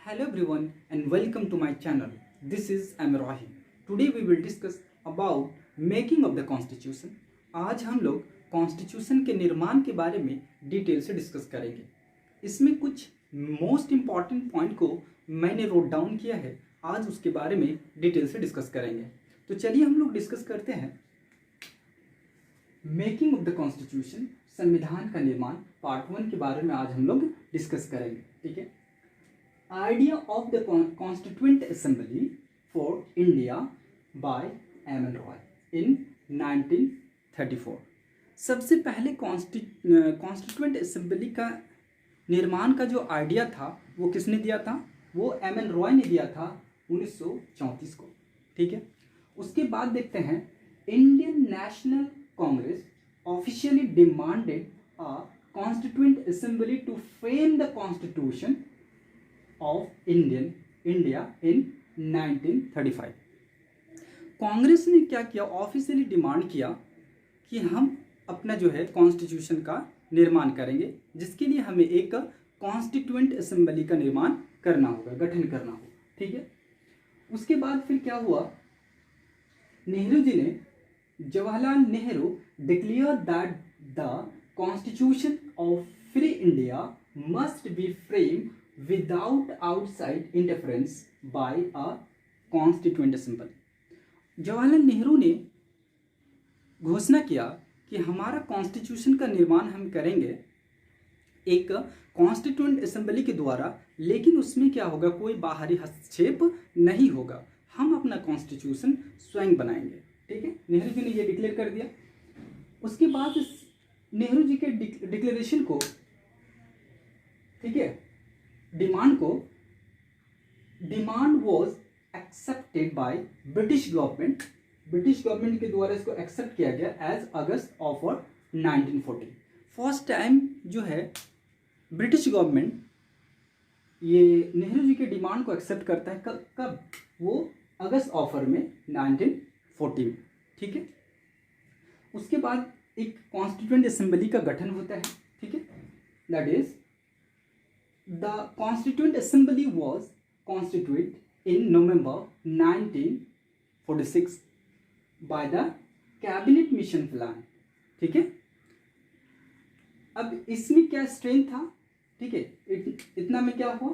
Hello everyone and welcome to my channel. This is Amrohi. Today we will discuss about making of the constitution. आज हम लोग constitution के निर्माण के बारे में डिटेल से डिस्कस करेंगे. इसमें कुछ मोस्ट इम्पॉर्टेंट पॉइंट को मैंने नोट डाउन किया है. आज उसके बारे में डिटेल से डिस्कस करेंगे. तो चलिए हम लोग डिस्कस करते हैं मेकिंग ऑफ द कॉन्स्टिट्यूशन, संविधान का निर्माण पार्ट 1 के बारे में आज हम लोग डिस्कस करेंगे. ठीक है. Idea of the constituent assembly for India by M N. Roy in 1934. सबसे पहले कॉन्स्टिट्यूएंट असेंबली का निर्माण का जो आइडिया था वो किसने दिया था? वो एम.एन. रॉय ने दिया था 1934 को. ठीक है. उसके बाद देखते हैं Indian National Congress officially demanded a constituent assembly to frame the constitution of India in 1935. Congress ने क्या किया? ऑफिशियली डिमांड किया कि हम अपना जो है कॉन्स्टिट्यूशन का निर्माण करेंगे, जिसके लिए हमें एक कॉन्स्टिट्यूएंट असेंबली का निर्माण करना होगा, गठन करना होगा. ठीक है. उसके बाद फिर क्या हुआ? नेहरू जी ने, Jawaharlal Nehru declare that the constitution of free India must be frame without outside interference by a constituent assembly. Jawaharlal Nehru ने घोषणा किया कि हमारा कॉन्स्टिट्यूशन का निर्माण हम करेंगे एक कॉन्स्टिट्यूएंट असेंबली के द्वारा, लेकिन उसमें क्या होगा? कोई बाहरी हस्तक्षेप नहीं होगा. हम अपना कॉन्स्टिट्यूशन स्वयं बनाएंगे. ठीक है. नेहरू जी ने ये डिक्लेयर कर दिया. उसके बाद इस नेहरू जी के डिक्लेरेशन को, ठीक है, demand was accepted by British government. British government के द्वारा इसको एक्सेप्ट किया गया as August of 1940. First time जो है ब्रिटिश गवर्नमेंट ये नेहरू जी के डिमांड को एक्सेप्ट करता है. कब? वो अगस्त ऑफर में 1940 में. ठीक है. उसके बाद एक कॉन्स्टिट्यूएंट असेंबली का गठन होता है. ठीक है. That is the constituent assembly was constitute in November 1946 by the cabinet mission plan. ठीक है. अब इसमें क्या स्ट्रेंथ था? ठीक है. इतना में क्या हुआ?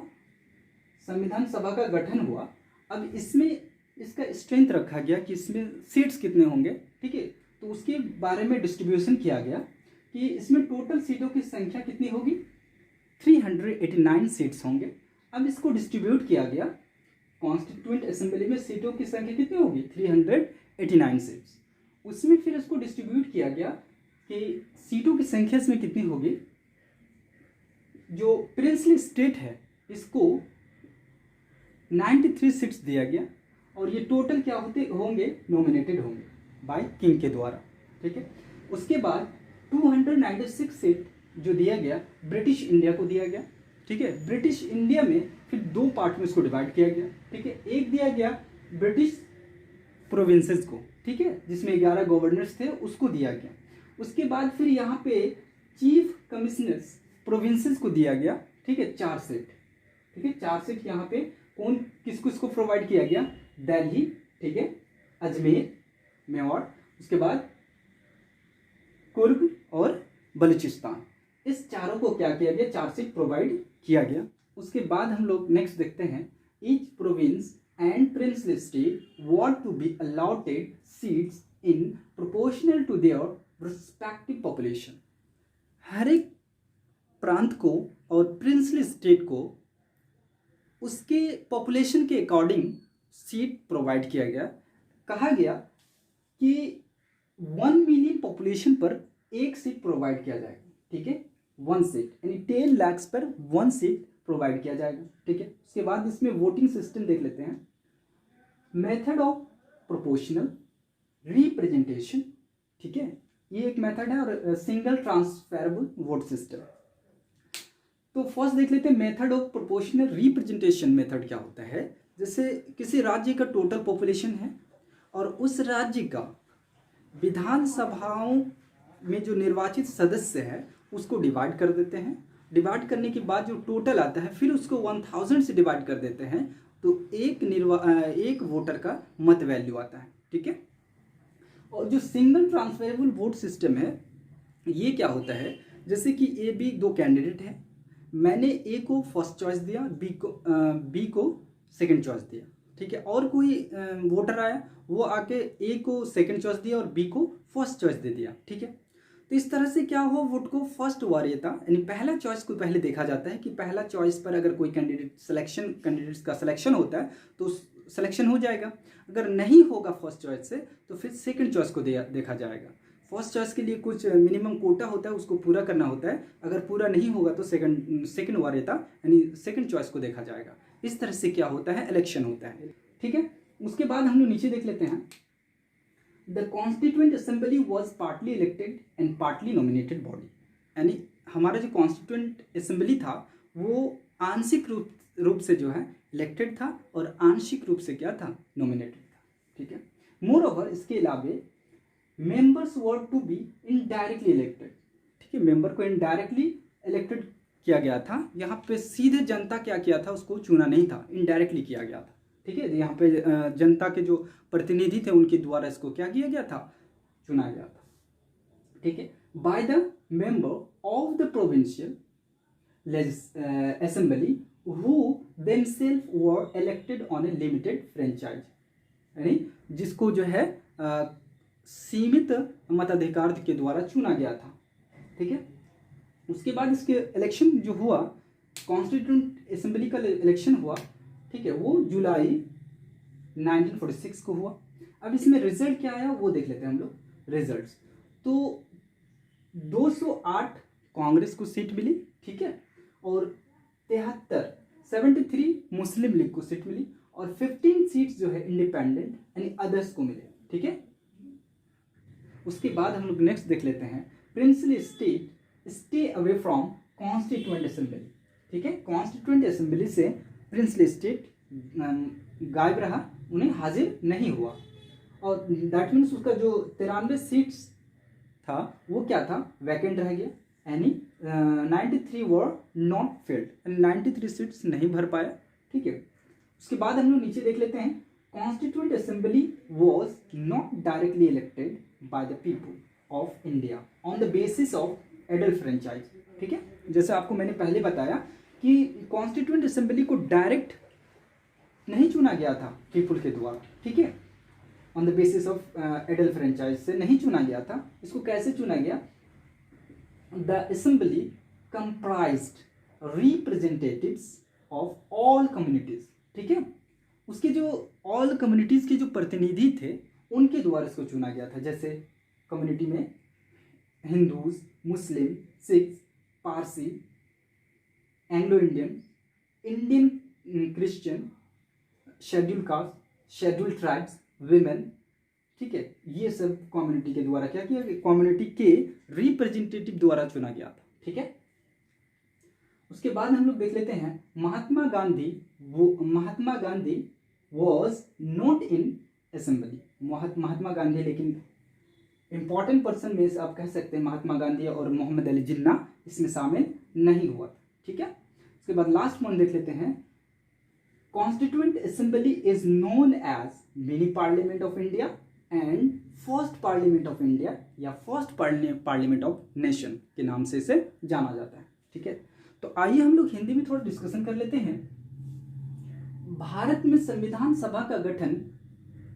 संविधान सभा का गठन हुआ. अब इसमें इसका स्ट्रेंथ रखा गया कि इसमें सीट्स कितने होंगे. ठीक है. तो उसके बारे में डिस्ट्रीब्यूशन किया गया कि इसमें टोटल सीटों की संख्या कितनी होगी? 389 सीट्स होंगे. अब इसको डिस्ट्रीब्यूट किया गया. कॉन्स्टिट्यूएंट असेंबली में सीटों की संख्या कितनी होगी? 389 सीट्स. उसमें फिर इसको डिस्ट्रीब्यूट किया गया कि सीटों की संख्या इसमें कितनी होगी. जो प्रिंसली स्टेट है इसको 93 सीट्स दिया गया, और ये टोटल क्या होंगे? नॉमिनेटेड होंगे बाय किंग के द्वारा. ठीक है. उसके बाद 296 सीट जो दिया गया ब्रिटिश इंडिया को दिया गया. ठीक है. ब्रिटिश इंडिया में फिर दो पार्ट में इसको डिवाइड किया गया. ठीक है. एक दिया गया ब्रिटिश प्रोविंसेस को, ठीक है, जिसमें 11 गवर्नर्स थे, उसको दिया गया. उसके बाद फिर यहाँ पे चीफ कमिश्नर्स प्रोविंसेस को दिया गया. ठीक है. 4 सीट. ठीक है. 4 सीट यहाँ पे कौन किसको प्रपोवाइड किया गया? दिल्ली, ठीक है, अजमेर, मेवाड़, उसके बाद कुर्ग और बलूचिस्तान. इस चारों को क्या किया गया? 4 सीट प्रोवाइड किया गया. उसके बाद हम लोग नेक्स्ट देखते हैं each province and princely state want to be allotted seats in proportional to their respective population. हर एक प्रांत को और प्रिंसली स्टेट को उसके पॉपुलेशन के अकॉर्डिंग सीट प्रोवाइड किया गया. कहा गया कि 1 मिलियन पॉपुलेशन पर एक सीट प्रोवाइड किया जाएगा. ठीक है. 1 सीट यानी 10 लाख पर 1 सीट प्रोवाइड किया जाएगा. ठीक है. उसके बाद इसमें वोटिंग सिस्टम देख लेते हैं. Method of proportional representation. ठीक है. ये एक मेथड है, और सिंगल ट्रांसफरेबल वोट सिस्टम. तो फर्स्ट देख लेते हैं method of proportional representation. Method क्या होता है? जैसे किसी राज्य का टोटल पॉपुलेशन है और उस राज्य का विधानसभाओं में जो निर्वाचित सदस्य है उसको डिवाइड कर देते हैं, डिवाइड करने के बाद जो टोटल आता है फिर उसको 1000 से डिवाइड कर देते हैं तो एक वोटर का मत वैल्यू आता है, ठीक है। और जो सिंगल ट्रांसफरेबल वोट सिस्टम है ये क्या होता है, जैसे कि ए बी दो कैंडिडेट हैं, मैंने ए को फर्स्ट चॉइस दिया, बी को सेकंड चॉइस दिया, ठीक है। और कोई वोटर आया वो आके ए को सेकंड चॉइस दिया और बी को फर्स्ट चॉइस दे दिया, ठीक है। तो इस तरह से क्या हो, वोट को फर्स्ट वरीयता यानी पहला चॉइस को पहले देखा जाता है कि पहला चॉइस पर अगर कोई कैंडिडेट्स का सिलेक्शन होता है तो सिलेक्शन हो जाएगा, अगर नहीं होगा फर्स्ट चॉइस से तो फिर सेकंड चॉइस को देखा जाएगा। फर्स्ट चॉइस के लिए कुछ मिनिमम कोटा होता है, उसको पूरा करना होता है, अगर पूरा नहीं होगा तो सेकंड वरीयता यानी सेकंड चॉइस को देखा जाएगा। इस तरह से क्या होता है, इलेक्शन होता है, ठीक है। उसके बाद हम लोग नीचे देख लेते हैं, the constituent assembly was partly elected and partly nominated body, यानी हमारा जो कॉन्स्टिट्यूएंट असेंबली था वो आंशिक रूप से जो है इलेक्टेड था और आंशिक रूप से क्या था, नॉमिनेटेड था, ठीक है। मोर ओवर इसके अलावे members were to be indirectly elected, ठीक है, मेंबर को इनडायरेक्टली इलेक्टेड किया गया था, यहाँ पे सीधे जनता क्या किया था उसको चुना नहीं था, इनडायरेक्टली किया गया था, ठीक है। यहाँ पे जनता के जो प्रतिनिधि थे उनके द्वारा इसको क्या किया गया था, चुना गया था, ठीक है। By the member of the provincial assembly who themselves were elected on a limited franchise, यानी जिसको जो है सीमित मताधिकार के द्वारा चुना गया था, ठीक है। उसके बाद इसके इलेक्शन जो हुआ, कॉन्स्टिट्यूएंट असेंबली का इलेक्शन हुआ, ठीक है, वो जुलाई 1946 को हुआ। अब इसमें रिजल्ट क्या आया वो देख लेते हैं हम लोग रिजल्ट्स। तो 208 कांग्रेस को सीट मिली, ठीक है, और 73 मुस्लिम लीग को सीट मिली और 15 सीट्स जो है इंडिपेंडेंट यानी अदर्स को मिले, ठीक है। उसके बाद हम लोग नेक्स्ट देख लेते हैं, princely state stay away from constituent assembly, ठीक है। कॉन्स्टिट्यूएंट असेंबली से प्रिंसली स्टेट गायब रहा, उन्हें हाजिर नहीं हुआ, और दैट मीन्स उसका जो 93 सीट्स था वो क्या था, वैकेंट रह गया, यानी 93 वर नॉट फिल्ड, 93 सीट्स नहीं भर पाया, ठीक है। उसके बाद हम लोग नीचे देख लेते हैं, constituent assembly was not directly elected by the people of India on the basis of adult franchise, ठीक है। जैसे आपको मैंने पहले बताया कि कॉन्स्टिट्यूएंट असेंबली को डायरेक्ट नहीं चुना गया था पीपल के द्वारा, ठीक है, on the basis of adult franchise से नहीं चुना गया था। इसको कैसे चुना गया, the assembly comprised representatives of all communities, ठीक है। उसके जो ऑल कम्युनिटीज के जो प्रतिनिधि थे उनके द्वारा इसको चुना गया था, जैसे कम्युनिटी में Hindus, Muslim, Sikhs, Parsi, Anglo Indian, Indian Christian, schedule caste, schedule tribes, women, ठीक है, ये सब कम्युनिटी के द्वारा क्या किया, कम्युनिटी के रिप्रेजेंटेटिव द्वारा चुना गया था, ठीक है। उसके बाद हम लोग देख लेते हैं, Mahatma Gandhi was not in assembly, Mahatma Gandhi, लेकिन इंपॉर्टेंट पर्सन में से आप कह सकते हैं महात्मा गांधी और मोहम्मद अली जिन्ना इसमें शामिल नहीं हुआ, ठीक है। उसके बाद लास्ट वन देख लेते हैं, constituent assembly is known as mini parliament of India and first parliament of India या फर्स्ट पार्लियामेंट ऑफ नेशन के नाम से इसे जाना जाता है, ठीक है। तो आइए हम लोग हिंदी में थोड़ा डिस्कशन कर लेते हैं। भारत में संविधान सभा का गठन,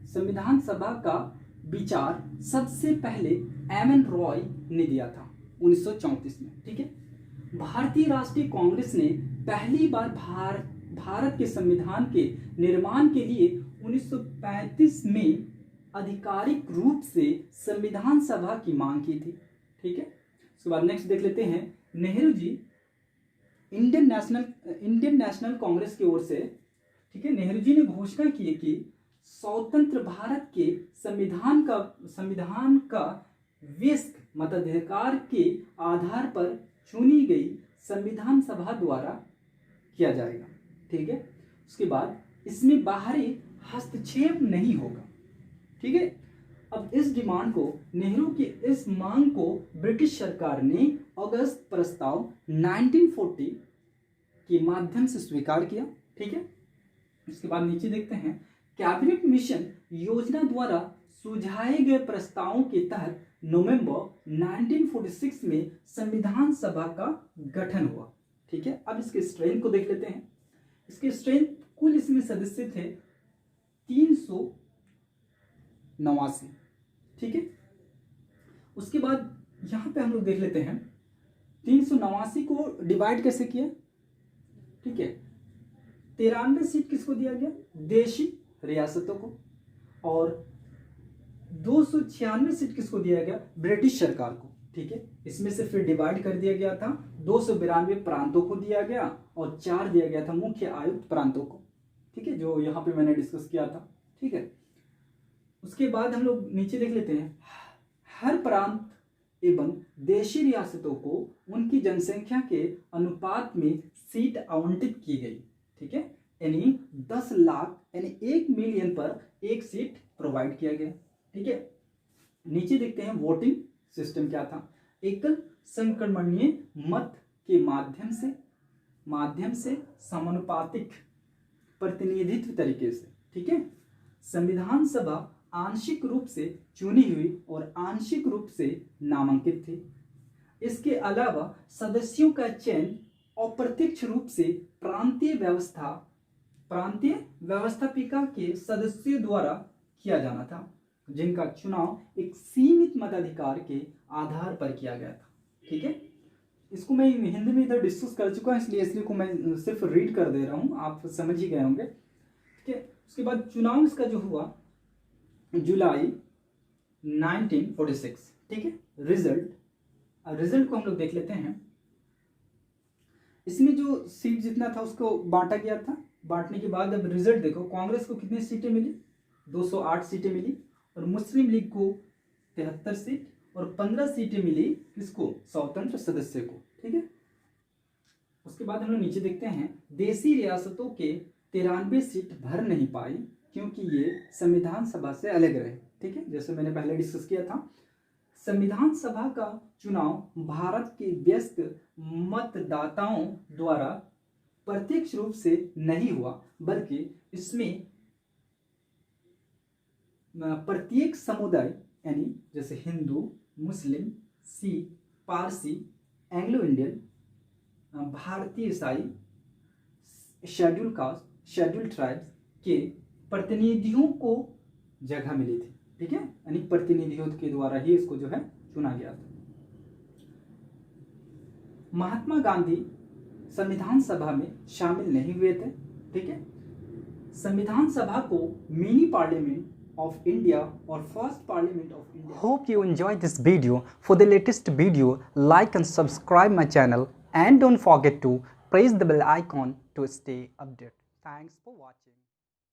संविधान सभा का विचार सबसे पहले एम.एन. रॉय ने दिया था 1934 में, ठीक है। भारतीय राष्ट्रीय कांग्रेस ने पहली बार भारत के संविधान के निर्माण के लिए 1935 में आधिकारिक रूप से संविधान सभा की मांग की थी, ठीक है। उसके बाद नेक्स्ट देख लेते हैं, नेहरू जी इंडियन नेशनल कांग्रेस की ओर से, ठीक है, नेहरू जी ने घोषणा की कि स्वतंत्र भारत के संविधान का वयस्क मताधिकार के आधार पर चुनी गई संविधान सभा द्वारा किया जाएगा, ठीक है। उसके बाद इसमें बाहरी हस्तक्षेप नहीं होगा, ठीक है। अब इस डिमांड को, नेहरू की इस मांग को ब्रिटिश सरकार ने अगस्त प्रस्ताव 1940 के माध्यम से स्वीकार किया। ठीक है, इसके बाद नीचे देखते हैं, कैबिनेट मिशन योजना द्वारा सुझाए गए प्रस्तावों के तहत नवंबर 1946 में संविधान सभा का गठन हुआ। ठीक है, अब इसके स्ट्रेंथ को देख लेते हैं। इसके स्ट्रेंथ, कुल इसमें सदस्य थे 389। ठीक है, उसके बाद यहां पे हम लोग देख लेते हैं 389 को डिवाइड कैसे किया। ठीक है, 93 सीट किसको दिया गया, देशी रियासतों को, और 296 सीट किसको दिया गया, ब्रिटिश सरकार को। ठीक है, इसमें से फिर डिवाइड कर दिया गया था, 292 प्रांतों को दिया गया और 4 दिया गया था मुख्य आयुक्त प्रांतों को। ठीक है, जो यहाँ पे मैंने डिस्कस किया था। ठीक है, उसके बाद हम लोग नीचे देख लेते हैं, हर प्रांत एवं देशी रियासतों को उनकी जनसंख्या के अनुपात में सीट आवंटित की गई। ठीक है, यानी 10 लाख यानी 1 मिलियन पर एक सीट प्रोवाइड किया गया। ठीक है, नीचे देखते हैं वोटिंग सिस्टम क्या था। एकल संक्रमणीय मत के माध्यम से समानुपातिक प्रतिनिधित्व तरीके से। ठीक है, संविधान सभा आंशिक रूप से चुनी हुई और आंशिक रूप से नामांकित थी। इसके अलावा सदस्यों का चयन अप्रत्यक्ष रूप से प्रांतीय व्यवस्थापिका के सदस्यों द्वारा किया जाना था, जिनका चुनाव एक सीमित मताधिकार के आधार पर किया गया था। ठीक है, इसको मैं हिंदी में इधर डिस्कस कर चुका हूं, इसलिए को मैं सिर्फ रीड कर दे रहा हूं, आप समझ ही गए होंगे। ठीक है, उसके बाद चुनाव इसका जो हुआ जुलाई 1946। ठीक है, रिजल्ट को हम लोग देख लेते हैं। इसमें जो सीट जितना था उसको बांटा गया था। बांटने के बाद अब रिजल्ट देखो, कांग्रेस को कितनी सीटें मिली, 208 सीटें मिली, और मुस्लिम लीग को 73 सीट और 15 सीटें मिली किसको, स्वतंत्र सदस्य को। ठीक है, उसके बाद हम लोग नीचे देखते हैं, देशी रियासतों के 93 सीट भर नहीं पाई क्योंकि ये संविधान सभा से अलग रहे। ठीक है, जैसे मैंने पहले डिस्कस किया था, संविधान सभा का चुनाव भारत के व्यस्त मतदाताओं द्वारा प्रत्यक्ष रूप से नहीं हुआ, बल्कि इसमें प्रत्येक समुदाय यानी जैसे हिंदू, मुस्लिम, सिख, पारसी, एंग्लो इंडियन, भारतीय ईसाई, शेड्यूल कास्ट, शेड्यूल ट्राइब्स के प्रतिनिधियों को जगह मिली थी। ठीक है, यानी प्रतिनिधियों के द्वारा ही इसको जो है चुना गया था। महात्मा गांधी संविधान सभा में शामिल नहीं हुए थे। ठीक है, संविधान सभा को mini parliament of India or first parliament of India. Hope you enjoyed this video. For the latest video, like and subscribe my channel and don't forget to press the bell icon to stay updated. Thanks for watching.